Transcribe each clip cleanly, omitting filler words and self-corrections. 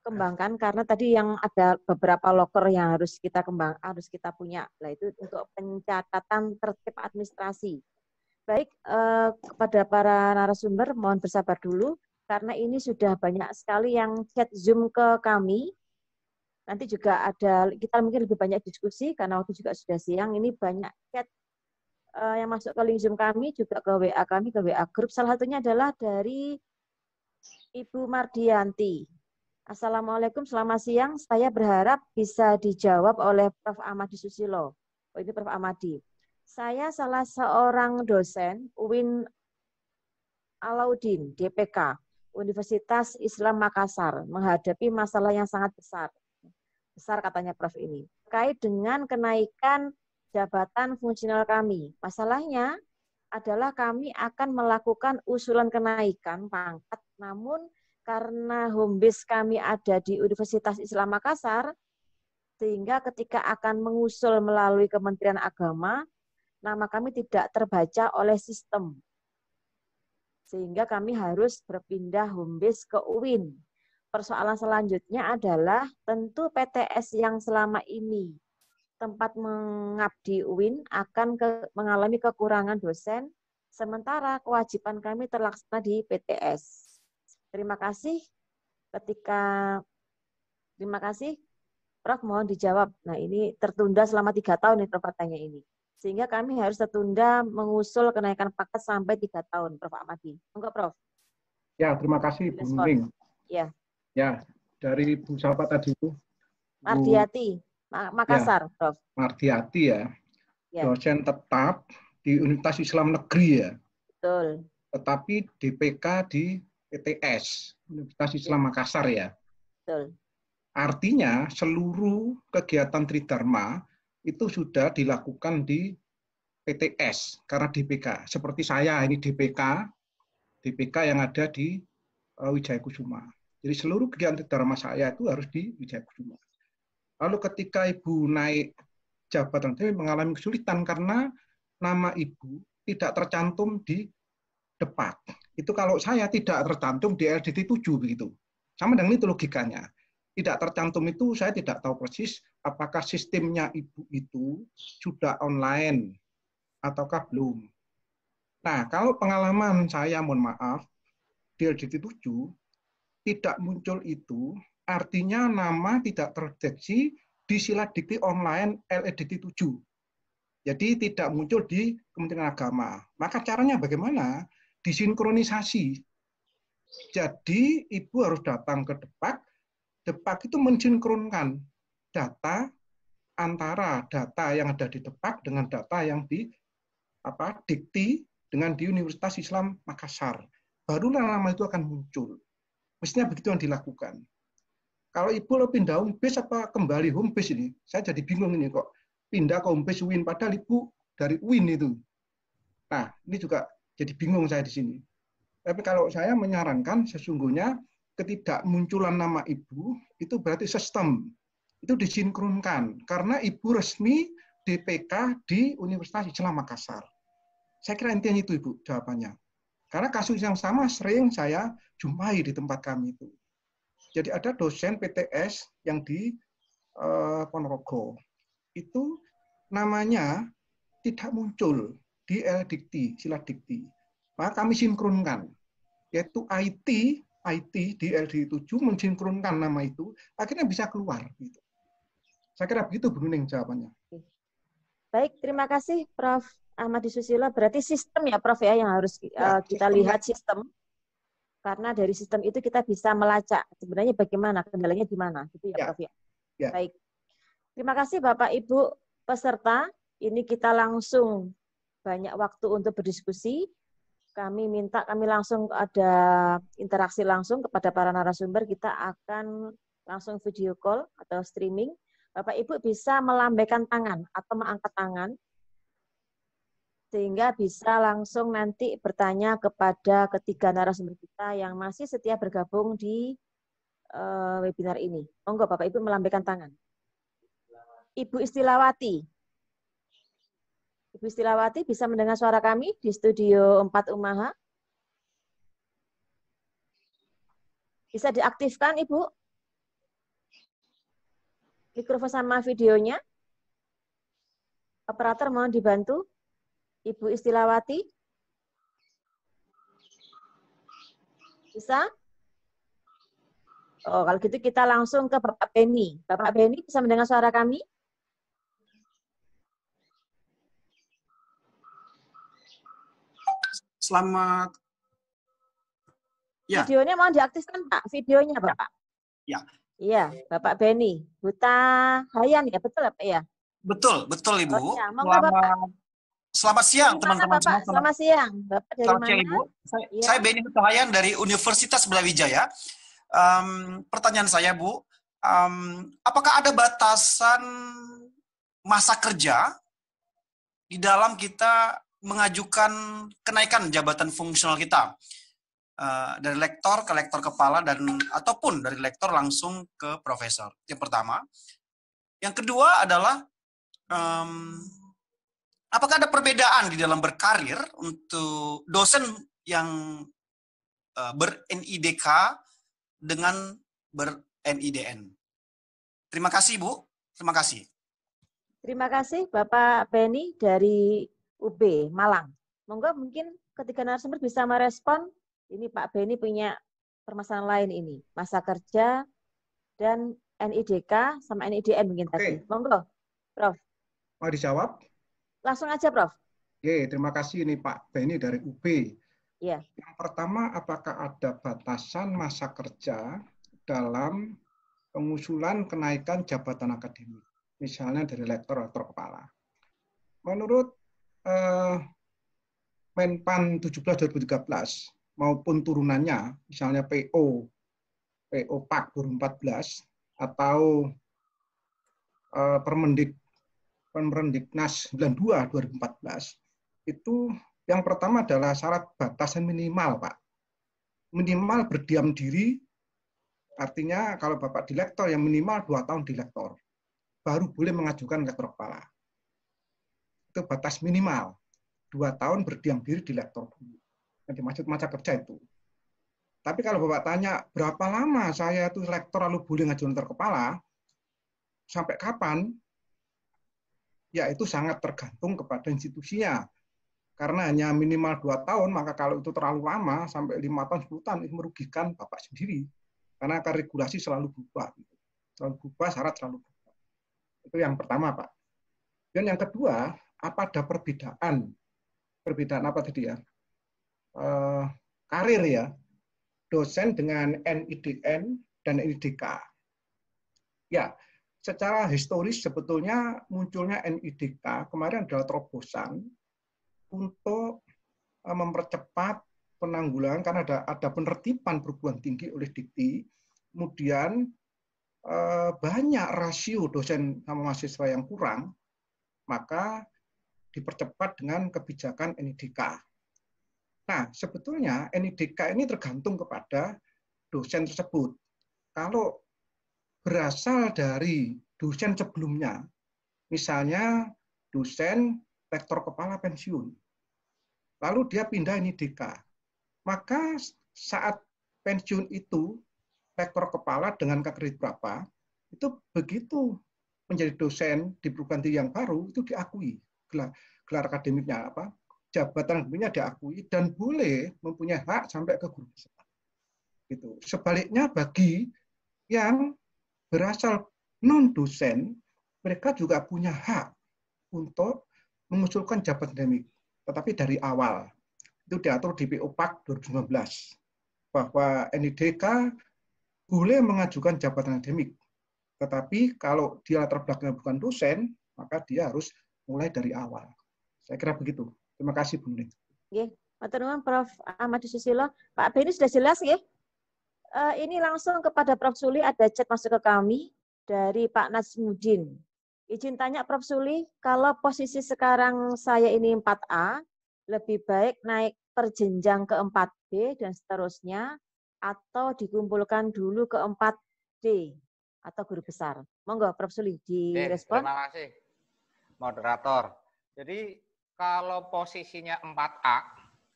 kembangkan, karena tadi yang ada beberapa loker yang harus kita punya. Nah, itu untuk pencatatan tertib administrasi. Baik, kepada para narasumber mohon bersabar dulu karena ini sudah banyak sekali yang chat Zoom ke kami. Nanti juga kita mungkin lebih banyak diskusi karena waktu juga sudah siang. Ini banyak chat yang masuk ke link Zoom kami, juga ke WA kami, ke WA grup. Salah satunya adalah dari Ibu Mardianti. Assalamualaikum, selamat siang. Saya berharap bisa dijawab oleh Prof. Ahmadi Susilo. Oh, ini Prof. Ahmadi. Saya salah seorang dosen UIN Alauddin, DPK, Universitas Islam Makassar, menghadapi masalah yang sangat besar. Besar katanya Prof. ini. Terkait dengan kenaikan jabatan fungsional kami. Masalahnya adalah kami akan melakukan usulan kenaikan pangkat, namun karena home base kami ada di Universitas Islam Makassar, sehingga ketika akan mengusul melalui Kementerian Agama, nama kami tidak terbaca oleh sistem. Sehingga kami harus berpindah home base ke UIN. Persoalan selanjutnya adalah tentu PTS yang selama ini tempat mengabdi UIN akan mengalami kekurangan dosen, sementara kewajiban kami terlaksana di PTS. Terima kasih. Terima kasih, Prof. Mohon dijawab. Nah, ini tertunda selama 3 tahun nih, Prof. Katanya ini. Sehingga kami harus tertunda mengusul kenaikan pangkat sampai 3 tahun, Prof. Ahmadi. Enggak, Prof? Ya, terima kasih, Bu Nuning. Ya. Ya, dari Bu siapa tadi, Bu? Mardiati, Makassar, ya, Prof. Mardiati ya. Dosen tetap di Universitas Islam Negeri ya. Betul. Tetapi DPK di PTS, Universitas Islam Makassar ya. Betul. Artinya seluruh kegiatan Tridharma itu sudah dilakukan di PTS karena DPK. Seperti saya ini DPK yang ada di Wijaya Kusuma. Jadi seluruh kegiatan Tridharma saya itu harus di Wijaya Kusuma. Lalu ketika Ibu naik jabatan, saya mengalami kesulitan karena nama Ibu tidak tercantum di depan. Itu kalau saya tidak tercantum di LDT 7 begitu. Sama dengan itu logikanya. Tidak tercantum itu saya tidak tahu persis apakah sistemnya Ibu itu sudah online ataukah belum. Nah, kalau pengalaman saya, mohon maaf, di LDT 7 tidak muncul itu, artinya nama tidak terdeteksi di Siladikti online LEDT 7. Jadi tidak muncul di Kementerian Agama. Maka caranya bagaimana? Disinkronisasi. Jadi Ibu harus datang ke Depak itu mensinkronkan data antara data yang ada di Depak dengan data yang di Dikti dengan di Universitas Islam Makassar. Barulah nama itu akan muncul. Mestinya begitu yang dilakukan. Kalau Ibu lo pindah home base apa kembali home base ini? Saya jadi bingung ini kok. Pindah ke home base UIN, padahal Ibu dari UIN itu. Nah, ini juga jadi bingung saya di sini. Tapi kalau saya menyarankan sesungguhnya ketidakmunculan nama Ibu itu berarti sistem itu disinkronkan karena Ibu resmi DPK di Universitas Islam Makassar. Saya kira intinya itu Ibu jawabannya. Karena kasus yang sama sering saya jumpai di tempat kami itu. Jadi ada dosen PTS yang di Ponorogo. Itu namanya tidak muncul di L-Dikti, Siladikti. Maka kami sinkronkan, yaitu IT di LDT 7 mensinkronkan nama itu, akhirnya bisa keluar. Gitu. Saya kira begitu, Bu Nuning, jawabannya. Baik, terima kasih Prof. Ahmadi Susilo. Berarti sistem ya, Prof, ya, yang harus kita lihat sistem. Karena dari sistem itu kita bisa melacak sebenarnya bagaimana, kendalanya di mana. Gitu ya, Prof. Ya. Baik. Terima kasih Bapak Ibu peserta. Ini kita langsung banyak waktu untuk berdiskusi. Kami langsung ada interaksi langsung kepada para narasumber. Kita akan langsung video call atau streaming. Bapak Ibu bisa melambaikan tangan atau mengangkat tangan sehingga bisa langsung nanti bertanya kepada ketiga narasumber kita yang masih setia bergabung di webinar ini. Monggo Bapak Ibu melambaikan tangan. Ibu Istilawati. Ibu Istilawati bisa mendengar suara kami di studio 4 Umaha? Bisa diaktifkan, Ibu? Mikrofon sama videonya. Operator mohon dibantu. Ibu Istilawati. Bisa? Oh, kalau gitu kita langsung ke Bapak Beni. Bapak Beni bisa mendengar suara kami? Selamat. Ya. Videonya mau diaktifkan, Pak. Videonya, Bapak. Ya. Iya, Bapak Beni. Buta Hayan ya, betul Pak ya? Betul, betul Ibu. Oh, iya. Monggo Bapak. Selamat siang teman-teman semua. Selamat siang. Bapak dari selamat mana? Siang, Ibu. Ya. Saya Beni Buta Hayan dari Universitas Brawijaya. Pertanyaan saya, Bu, apakah ada batasan masa kerja di dalam kita mengajukan kenaikan jabatan fungsional kita? Dari lektor ke lektor kepala dan ataupun dari lektor langsung ke profesor. Yang pertama. Yang kedua adalah apakah ada perbedaan di dalam berkarir untuk dosen yang ber-NIDK dengan ber-NIDN? Terima kasih, Bu. Terima kasih. Terima kasih Bapak Beni dari UB Malang. Monggo mungkin ketiga narasumber bisa merespon. Ini Pak Beni punya permasalahan lain ini, masa kerja dan NIDK sama NIDN mungkin tadi. Monggo, Prof. Mau dijawab? Langsung aja, Prof. Oke, terima kasih ini Pak Beni dari UB. Ya. Yang pertama, apakah ada batasan masa kerja dalam pengusulan kenaikan jabatan akademik, misalnya dari lektor atau kepala? Menurut Menpan 17/2013 maupun turunannya, misalnya PO PAK 2014 atau Permendiknas 92/2014, itu yang pertama adalah syarat batasan minimal, Pak. Minimal berdiam diri, artinya kalau Bapak di lektor yang minimal 2 tahun di lektor, baru boleh mengajukan lektor kepala. Itu batas minimal, 2 tahun berdiam diri di lektor dulu. Yang dimaksud masa kerja itu. Tapi kalau Bapak tanya, berapa lama saya itu lektor lalu boleh ngajukan lektor kepala, sampai kapan? Ya itu sangat tergantung kepada institusinya. Karena hanya minimal 2 tahun, maka kalau itu terlalu lama, sampai 5 tahun, 10 tahun, itu merugikan Bapak sendiri. Karena akan regulasi selalu berubah. Selalu berubah, syarat selalu berubah. Itu yang pertama, Pak. Dan yang kedua, apa ada perbedaan? Perbedaan apa tadi ya? Karir ya. Dosen dengan NIDN dan NIDK. Ya, secara historis sebetulnya munculnya NIDK kemarin adalah terobosan untuk mempercepat penanggulangan karena ada penertiban perguruan tinggi oleh Dikti, kemudian banyak rasio dosen sama mahasiswa yang kurang, maka dipercepat dengan kebijakan NIDK. Nah, sebetulnya NIDK ini tergantung kepada dosen tersebut. Kalau berasal dari dosen sebelumnya, misalnya dosen lektor kepala pensiun, lalu dia pindah NIDK, maka saat pensiun itu lektor kepala dengan kredit berapa, itu begitu menjadi dosen di perguruan tinggi yang baru itu diakui gelar akademiknya apa, jabatan akademiknya diakui dan boleh mempunyai hak sampai ke guru besar. Gitu. Sebaliknya bagi yang berasal non dosen, mereka juga punya hak untuk mengusulkan jabatan akademik, tetapi dari awal itu diatur di PO PAK 2019 bahwa NIDK boleh mengajukan jabatan akademik, tetapi kalau dia latar belakangnya bukan dosen, maka dia harus mulai dari awal. Saya kira begitu. Terima kasih, Bu Nuri. Nggih, matur nuwun Prof. Ahmad Susilo. Pak Beni sudah jelas nggih? Ini langsung kepada Prof. Suli, ada chat masuk ke kami dari Pak Nazmudin. Izin tanya Prof. Suli, kalau posisi sekarang saya ini 4A, lebih baik naik per jenjang ke 4B dan seterusnya, atau dikumpulkan dulu ke 4D atau guru besar. Monggo Prof. Suli direspon. Terima kasih moderator. Jadi kalau posisinya 4A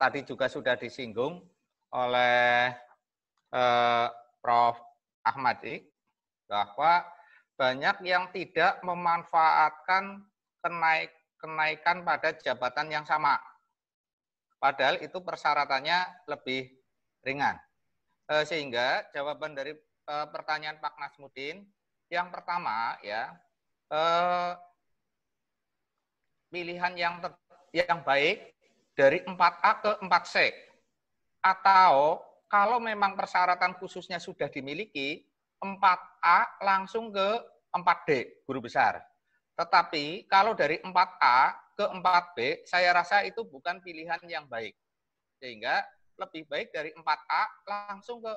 tadi juga sudah disinggung oleh Prof. Ahmadi bahwa banyak yang tidak memanfaatkan kenaikan pada jabatan yang sama. Padahal itu persyaratannya lebih ringan. Sehingga jawaban dari pertanyaan Pak Nasmuddin, yang pertama ya, pilihan yang baik dari 4A ke 4C. Atau kalau memang persyaratan khususnya sudah dimiliki, 4A langsung ke 4D, guru besar. Tetapi kalau dari 4A ke 4B, saya rasa itu bukan pilihan yang baik. Sehingga lebih baik dari 4A langsung ke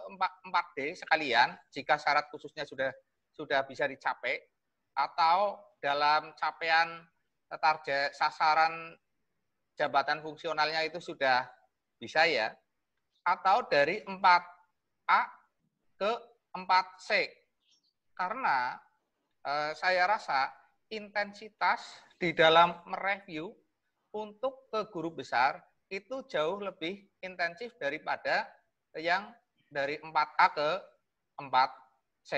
4D sekalian, jika syarat khususnya sudah bisa dicapai, atau dalam capaian target sasaran jabatan fungsionalnya itu sudah bisa ya, atau dari 4A ke 4C. Karena saya rasa intensitas di dalam mereview untuk ke guru besar itu jauh lebih intensif daripada yang dari 4A ke 4C.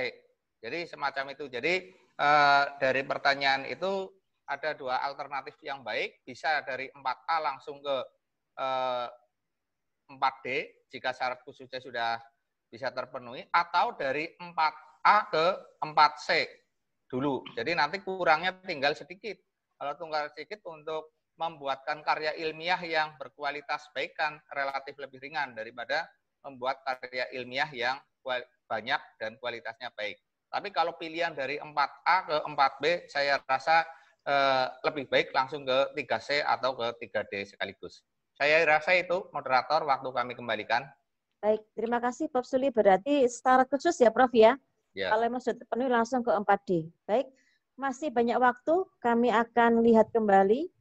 Jadi semacam itu. Jadi dari pertanyaan itu ada dua alternatif yang baik, bisa dari 4A langsung ke 4D jika syarat khususnya sudah bisa terpenuhi, atau dari 4A ke 4C dulu. Jadi nanti kurangnya tinggal sedikit. Kalau tinggal sedikit untuk membuatkan karya ilmiah yang berkualitas baik kan relatif lebih ringan daripada membuat karya ilmiah yang banyak dan kualitasnya baik. Tapi kalau pilihan dari 4A ke 4B, saya rasa lebih baik langsung ke 3C atau ke 3D sekaligus. Saya rasa itu, moderator, waktu kami kembalikan. Baik, terima kasih Prof. Suli. Berarti secara khusus ya Prof ya? Ya. Kalau memang sudah terpenuhi langsung ke 4D. Baik, masih banyak waktu, kami akan lihat kembali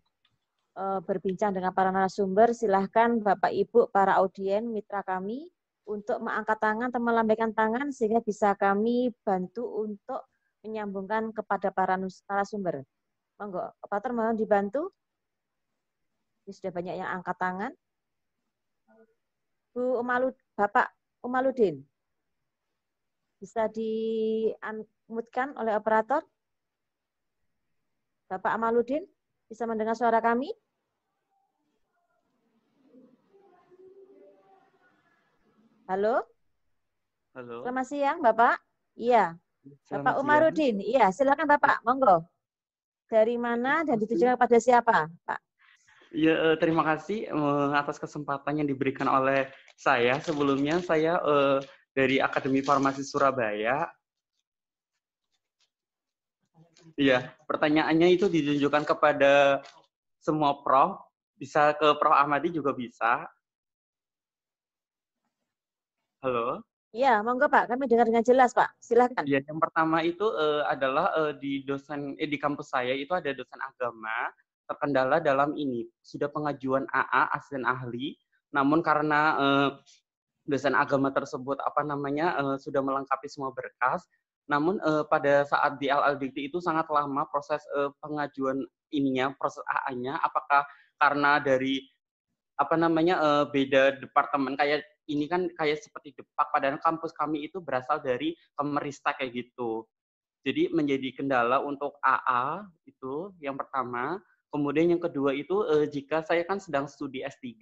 berbincang dengan para narasumber. Silahkan Bapak Ibu, para audien, mitra kami, untuk mengangkat tangan atau melambaikan tangan sehingga bisa kami bantu untuk menyambungkan kepada para narasumber. Monggo, operator mohon dibantu. Ini sudah banyak yang angkat tangan. Bapak Umaludin, bisa di-unmute-kan oleh operator? Bapak Umaludin, bisa mendengar suara kami? Halo? Halo. Selamat siang, Bapak. Iya. Bapak Selamat Umarudin. Iya, silakan Bapak. Monggo. Dari mana dan ditujukan kepada siapa, Pak? Ya, terima kasih atas kesempatan yang diberikan oleh saya. Sebelumnya saya dari Akademi Farmasi Surabaya. Iya, pertanyaannya itu ditujukan kepada semua prof, bisa ke Prof. Ahmadi juga bisa. Halo. Iya, monggo Pak. Kami dengar dengan jelas, Pak. Silakan. Ya, yang pertama itu adalah di kampus saya itu ada dosen agama terkendala dalam ini sudah pengajuan AA asisten ahli, namun karena dosen agama tersebut sudah melengkapi semua berkas, namun pada saat di LLDT itu sangat lama proses pengajuan proses AA-nya, apakah karena dari beda departemen kayak ini kan kayak seperti Depak, padahal kampus kami itu berasal dari Kemeristek kayak gitu. Jadi menjadi kendala untuk AA itu yang pertama. Kemudian yang kedua itu jika saya kan sedang studi S3,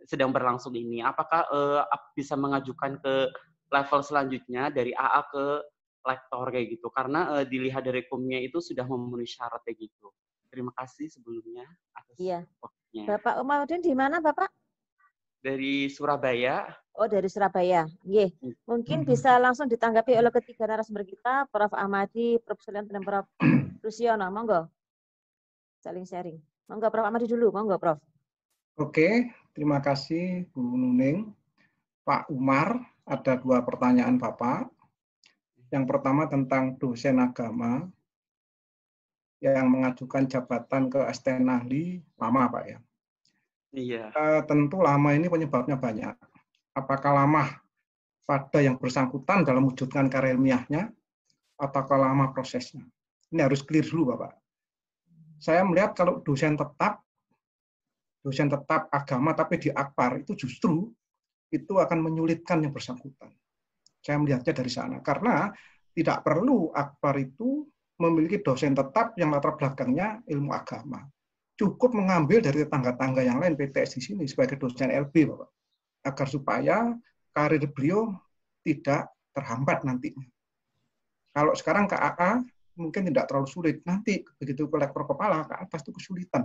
sedang berlangsung ini, apakah bisa mengajukan ke level selanjutnya dari AA ke lektor kayak gitu. Karena dilihat dari kumnya itu sudah memenuhi syarat kayak gitu. Terima kasih sebelumnya atas waktunya. Bapak Umarudin di mana, Bapak? Dari Surabaya. Oh, dari Surabaya. Nggih. Mungkin bisa langsung ditanggapi oleh ketiga narasumber kita, Prof. Ahmadi, Prof. Sulian, dan Prof. Rusyono. Monggo. Saling sharing. Monggo, Prof. Ahmadi dulu. Monggo, Prof. Oke, terima kasih Bu Nuning. Pak Umar, ada dua pertanyaan Bapak. Yang pertama tentang dosen agama yang mengajukan jabatan ke asisten ahli lama, Pak ya. Iya. Tentu lama ini penyebabnya banyak. Apakah lama pada yang bersangkutan dalam mewujudkan karya ilmiahnya, ataukah lama prosesnya? Ini harus clear dulu, Bapak. Saya melihat kalau dosen tetap agama tapi di Akpar itu justru itu akan menyulitkan yang bersangkutan. Saya melihatnya dari sana. Karena tidak perlu Akbar itu memiliki dosen tetap yang latar belakangnya ilmu agama. Cukup mengambil dari tetangga-tangga yang lain PTS di sini sebagai dosen LB, Bapak. Agar supaya karir beliau tidak terhambat nantinya. Kalau sekarang ke AA mungkin tidak terlalu sulit. Nanti begitu ke lektor kepala ke atas itu kesulitan.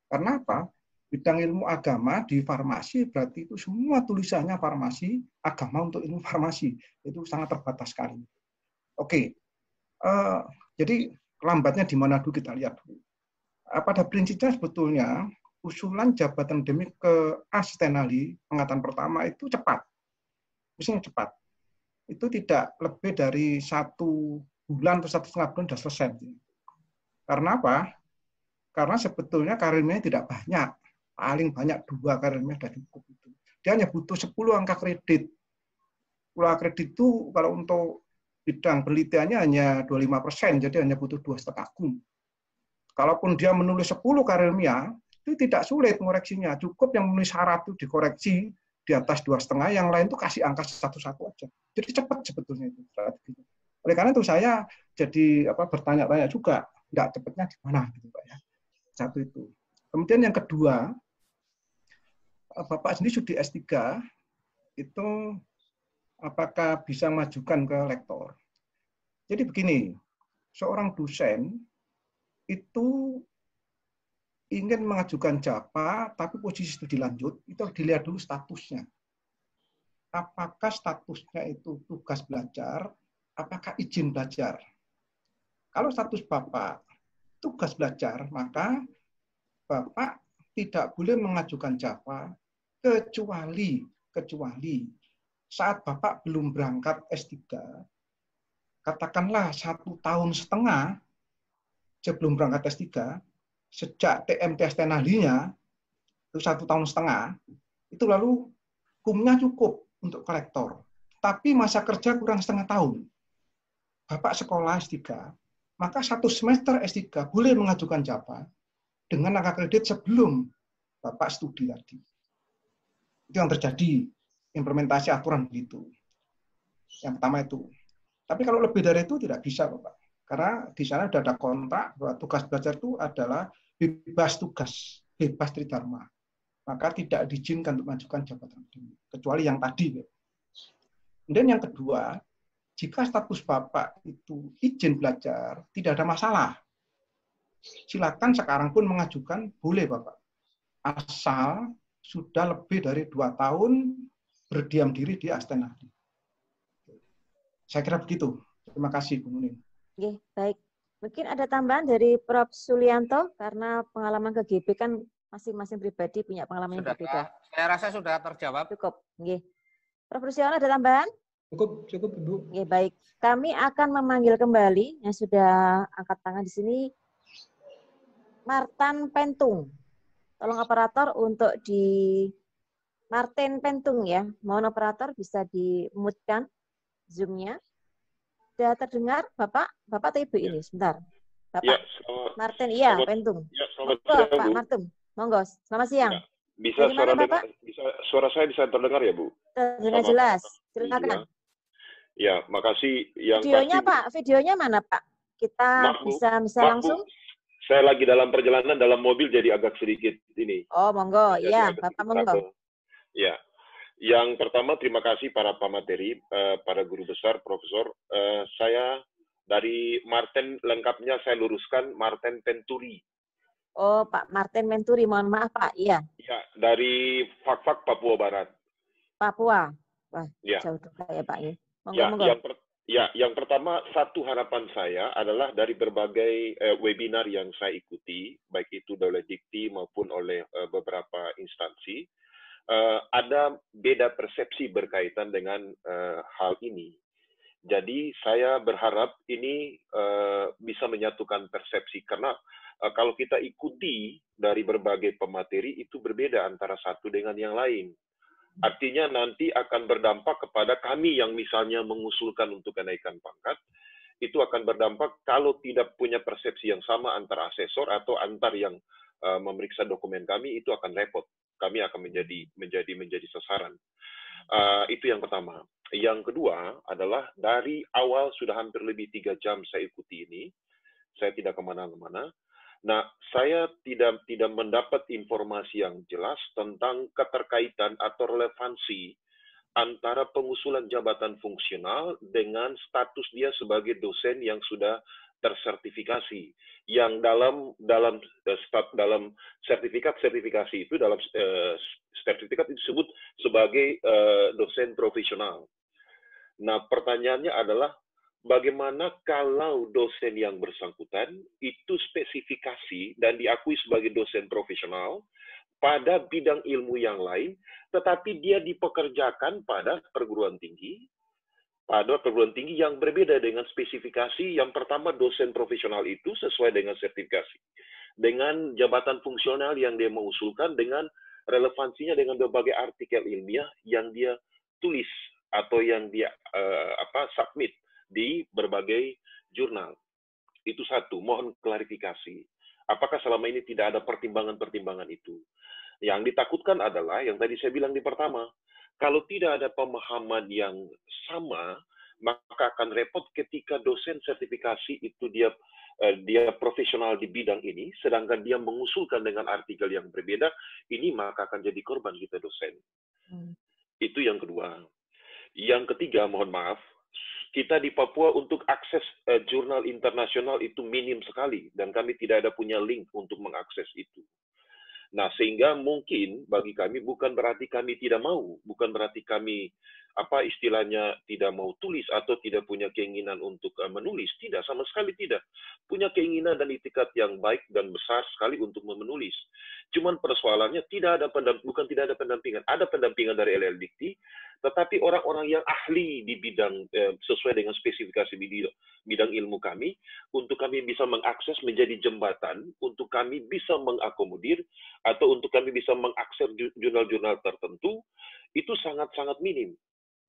Karena apa? Bidang ilmu agama di farmasi berarti itu semua tulisannya farmasi, agama untuk ilmu farmasi. Itu sangat terbatas sekali. Oke, jadi lambatnya di mana dulu kita lihat dulu. Pada prinsipnya sebetulnya usulan jabatan akademik ke asisten ahli pengangkatan pertama itu cepat. Misalnya cepat. Itu tidak lebih dari 1 bulan atau 1,5 bulan sudah selesai. Karena apa? Karena sebetulnya karirnya tidak banyak. Paling banyak 2 karirnya sudah cukup. Dia hanya butuh 10 angka kredit. 10 angka kredit itu kalau untuk bidang penelitiannya hanya 25%, jadi hanya butuh 2,5 kum. Kalaupun dia menulis 10 karir ilmiah, itu tidak sulit mengoreksinya. Cukup yang menulis syarat itu dikoreksi di atas 2,5, yang lain itu kasih angka 1-1 aja. Jadi cepat sebetulnya itu. Oleh karena itu saya jadi bertanya-tanya juga, nggak cepatnya di mana gitu Pak ya. Satu itu. Kemudian yang kedua, Bapak sendiri studi S3 itu apakah bisa majukan ke lektor? Jadi begini, seorang dosen itu ingin mengajukan japa, tapi posisi studi lanjut, itu harus dilihat dulu statusnya. Apakah statusnya itu tugas belajar, apakah izin belajar? Kalau status Bapak tugas belajar, maka Bapak tidak boleh mengajukan japa, kecuali saat Bapak belum berangkat S3, katakanlah 1,5 tahun sebelum berangkat S3, sejak TMT asisten ahlinya, itu 1,5 tahun, itu lalu kumnya cukup untuk kolektor. Tapi masa kerja kurang 0,5 tahun. Bapak sekolah S3, maka 1 semester S3 boleh mengajukan japa dengan angka kredit sebelum Bapak studi tadi. Itu yang terjadi, implementasi aturan begitu. Yang pertama itu. Tapi kalau lebih dari itu tidak bisa, Bapak. Karena di sana sudah ada kontrak bahwa tugas belajar itu adalah bebas tugas, bebas tridharma. Maka tidak diizinkan untuk mengajukan jabatan akademik, kecuali yang tadi. Kemudian yang kedua, jika status Bapak itu izin belajar, tidak ada masalah. Silakan sekarang pun mengajukan, boleh Bapak. Asal sudah lebih dari 2 tahun berdiam diri di asisten ahli. Saya kira begitu. Terima kasih, Bu Nuning. Oke, baik. Mungkin ada tambahan dari Prof. Sulianto, karena pengalaman ke GB kan masing-masing pribadi punya pengalaman yang berbeda. Saya rasa sudah terjawab. Cukup. Oke. Prof. Rusiono ada tambahan? Cukup, Ibu. Oke, baik. Kami akan memanggil kembali yang sudah angkat tangan di sini, Martin Pentung. Tolong operator untuk di Martin Pentung ya. Mohon operator bisa di-mute-kan Zoom-nya. Sudah terdengar Bapak? Bapak atau Ibu ini? Sebentar. Bapak. Ya, Martin, iya, Pentung. Ya, selamat Monggo, siang, Pak Bu. Martin. Monggo, selamat siang. Ya, Dari mana, Bapak? suara saya bisa terdengar ya, Bu? Terdengar jelas. Silakan. Ya, makasih. Yang Videonya, pasti, Pak. Videonya mana, Pak? Kita bisa langsung? Bu. Saya lagi dalam perjalanan dalam mobil jadi agak sedikit ini. Oh, monggo. Jadi Iya, Bapak monggo. Ya. Yang pertama, terima kasih para pemateri, para guru besar, profesor. Saya dari Martin, lengkapnya saya luruskan, Martin Penturi. Oh, Pak Martin Menturi, mohon maaf, Pak. Iya. Ya, dari Fak-Fak, Papua Barat. Papua. Wah, ya. Jauh juga ya, Pak. Monggo, Ya, monggo. yang pertama, satu harapan saya adalah dari berbagai webinar yang saya ikuti, baik itu oleh Dikti maupun oleh beberapa instansi, ada beda persepsi berkaitan dengan hal ini. Jadi saya berharap ini bisa menyatukan persepsi, karena kalau kita ikuti dari berbagai pemateri itu berbeda antara satu dengan yang lain. Artinya nanti akan berdampak kepada kami yang misalnya mengusulkan untuk kenaikan pangkat, itu akan berdampak kalau tidak punya persepsi yang sama antara asesor atau antar yang memeriksa dokumen kami, itu akan repot. Kami akan menjadi sasaran. Itu yang pertama. yang kedua adalah dari awal sudah hampir lebih 3 jam saya ikuti ini, saya tidak kemana-mana. Nah, saya tidak mendapat informasi yang jelas tentang keterkaitan atau relevansi antara pengusulan jabatan fungsional dengan status dia sebagai dosen yang sudah tersertifikasi, yang dalam sertifikat itu dalam sertifikat itu disebut sebagai dosen profesional. Nah, pertanyaannya adalah bagaimana kalau dosen yang bersangkutan itu spesifikasi dan diakui sebagai dosen profesional pada bidang ilmu yang lain, tetapi dia dipekerjakan pada perguruan tinggi yang berbeda dengan spesifikasi. Yang pertama, dosen profesional itu sesuai dengan sertifikasi, dengan jabatan fungsional yang dia mengusulkan, dengan relevansinya dengan berbagai artikel ilmiah yang dia tulis atau yang dia submit di berbagai jurnal. Itu satu, mohon klarifikasi. Apakah selama ini tidak ada pertimbangan-pertimbangan itu? Yang ditakutkan adalah, yang tadi saya bilang di pertama, kalau tidak ada pemahaman yang sama, maka akan repot ketika dosen sertifikasi itu dia profesional di bidang ini, sedangkan dia mengusulkan dengan artikel yang berbeda, ini maka akan jadi korban kita dosen. Itu yang kedua. Yang ketiga, mohon maaf, kita di Papua untuk akses jurnal internasional itu minim sekali, dan kami tidak ada punya link untuk mengakses itu. Nah, sehingga mungkin bagi kami bukan berarti kami tidak mau, bukan berarti kami istilahnya tidak mau tulis atau tidak punya keinginan untuk menulis. Tidak, sama sekali tidak. Punya keinginan dan itikat yang baik dan besar sekali untuk menulis. Cuman persoalannya bukan tidak ada pendampingan. Ada pendampingan dari LLDikti, tetapi orang-orang yang ahli di bidang sesuai dengan spesifikasi bidang ilmu kami, untuk kami bisa mengakses menjadi jembatan, untuk kami bisa mengakomodir, atau untuk kami bisa mengakses jurnal-jurnal tertentu, itu sangat-sangat minim.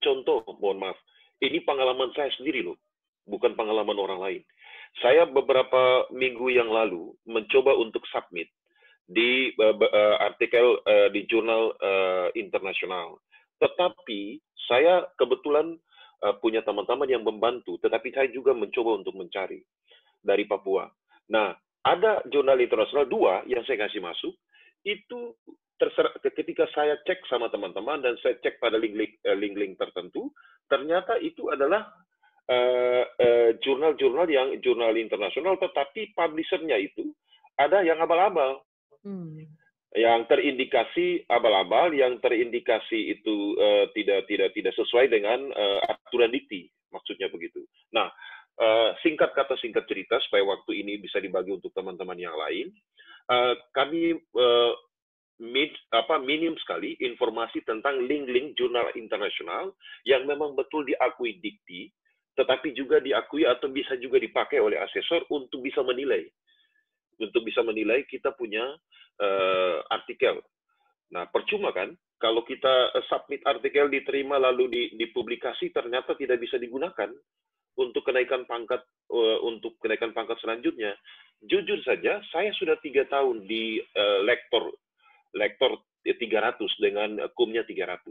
Contoh, mohon maaf, ini pengalaman saya sendiri loh, bukan pengalaman orang lain. Saya beberapa minggu yang lalu mencoba untuk submit di artikel di jurnal internasional. Tetapi saya kebetulan punya teman-teman yang membantu, tetapi saya juga mencoba untuk mencari dari Papua. Nah, ada jurnal internasional 2 yang saya kasih masuk, itu ketika saya cek sama teman-teman dan saya cek pada link-link tertentu, ternyata itu adalah jurnal-jurnal yang jurnal internasional, tetapi publishernya itu ada yang abal-abal. Yang terindikasi abal-abal, yang terindikasi itu tidak sesuai dengan aturan dikti, maksudnya begitu. Nah, singkat kata singkat cerita supaya waktu ini bisa dibagi untuk teman-teman yang lain, kami minim sekali informasi tentang link-link jurnal internasional yang memang betul diakui dikti, tetapi juga diakui atau bisa juga dipakai oleh asesor untuk bisa menilai. Untuk bisa menilai kita punya artikel. Nah, percuma kan kalau kita submit artikel diterima lalu dipublikasi ternyata tidak bisa digunakan untuk kenaikan pangkat selanjutnya. Jujur saja, saya sudah 3 tahun di lektor 300 dengan kumnya 300.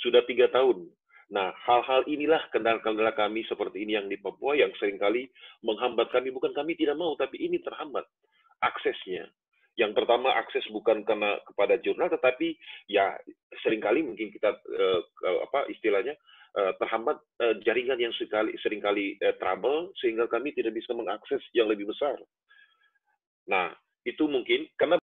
Sudah 3 tahun. Nah, hal-hal inilah kendala-kendala kami seperti ini yang di Papua yang seringkali menghambat kami. Bukan kami tidak mau, tapi ini terhambat aksesnya. Yang pertama, akses bukan karena kepada jurnal, tetapi ya seringkali mungkin kita istilahnya terhambat jaringan yang seringkali trouble, sehingga kami tidak bisa mengakses yang lebih besar. Nah, itu mungkin karena